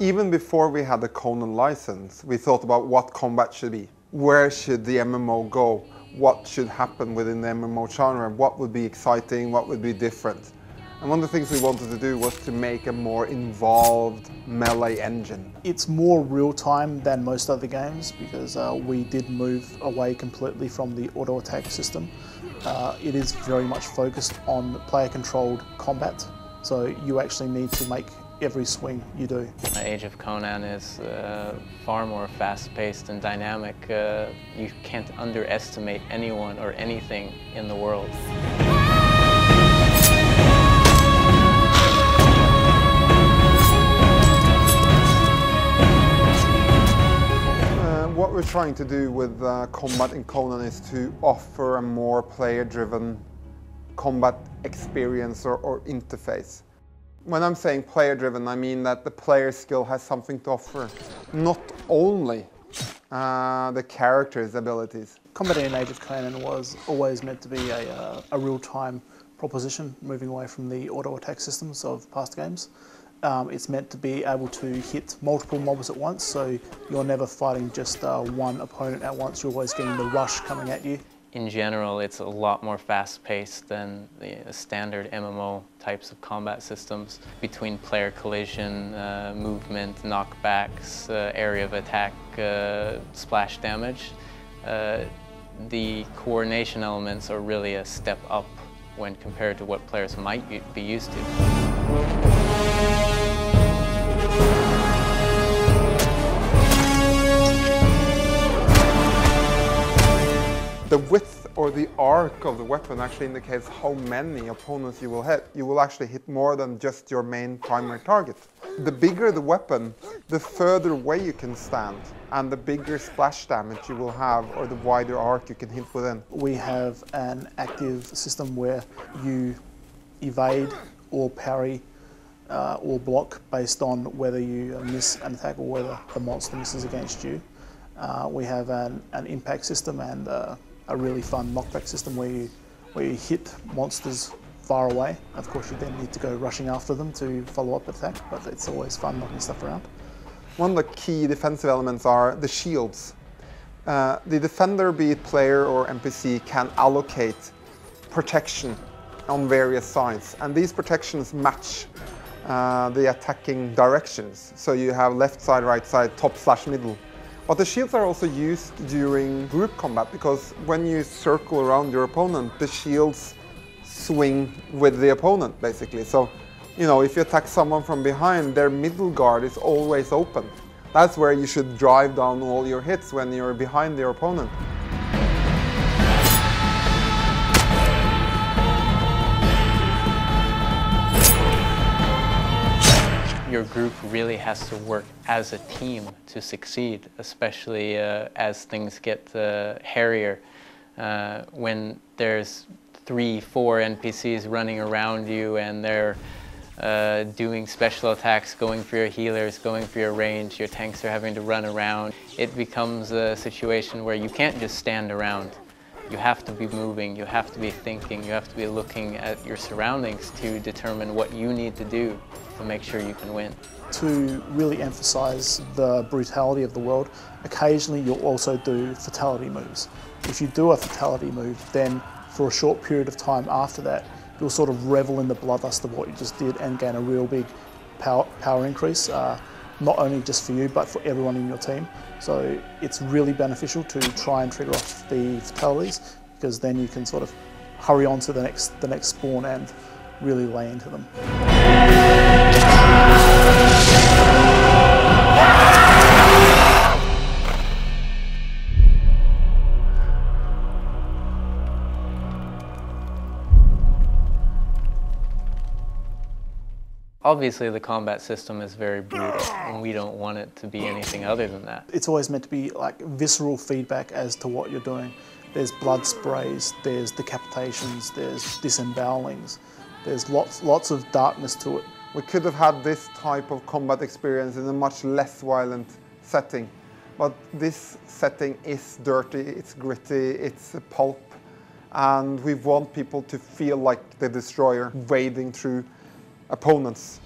Even before we had the Conan license, we thought about what combat should be. Where should the MMO go? What should happen within the MMO genre? What would be exciting? What would be different? And one of the things we wanted to do was to make a more involved melee engine. It's more real-time than most other games because we did move away completely from the auto-attack system. It is very much focused on player-controlled combat, so you actually need to make every swing you do. Age of Conan is far more fast-paced and dynamic. You can't underestimate anyone or anything in the world. What we're trying to do with combat in Conan is to offer a more player-driven combat experience or interface. When I'm saying player-driven, I mean that the player skill has something to offer, not only the character's abilities. Combat in Age of Conan was always meant to be a real-time proposition, moving away from the auto-attack systems of past games. It's meant to be able to hit multiple mobs at once, so you're never fighting just one opponent at once, you're always getting the rush coming at you. In general, it's a lot more fast-paced than the standard MMO types of combat systems. Between player collision, movement, knockbacks, area of attack, splash damage, the coordination elements are really a step up when compared to what players might be used to. The width or the arc of the weapon actually indicates how many opponents you will hit. You will actually hit more than just your main primary target. The bigger the weapon, the further away you can stand, and the bigger splash damage you will have, or the wider arc you can hit within. We have an active system where you evade or parry or block based on whether you miss an attack or whether the monster misses against you. We have an impact system and a really fun knockback system where you hit monsters far away. Of course, you then need to go rushing after them to follow up the attack, but it's always fun knocking stuff around. One of the key defensive elements are the shields. The defender, be it player or NPC, can allocate protection on various sides, and these protections match the attacking directions. So you have left side, right side, top/middle. But the shields are also used during group combat, because when you circle around your opponent, the shields swing with the opponent, basically. So, you know, if you attack someone from behind, their middle guard is always open. That's where you should drive down all your hits, when you're behind your opponent. Your group really has to work as a team to succeed, especially as things get hairier. When there's 3-4 NPCs running around you and they're doing special attacks, going for your healers, going for your range, your tanks are having to run around. It becomes a situation where you can't just stand around. You have to be moving, you have to be thinking, you have to be looking at your surroundings to determine what you need to do to make sure you can win. To really emphasize the brutality of the world, occasionally you'll also do fatality moves. If you do a fatality move, then for a short period of time after that, you'll sort of revel in the bloodlust of what you just did and gain a real big power increase, not only just for you, but for everyone in your team. So it's really beneficial to try and trigger off the fatalities, because then you can sort of hurry on to the next spawn and really lay into them. Obviously, the combat system is very brutal, and we don't want it to be anything other than that. It's always meant to be like visceral feedback as to what you're doing. There's blood sprays, there's decapitations, there's disembowelings. There's lots of darkness to it. We could have had this type of combat experience in a much less violent setting, but this setting is dirty, it's gritty, it's a pulp, and we want people to feel like the destroyer wading through opponents.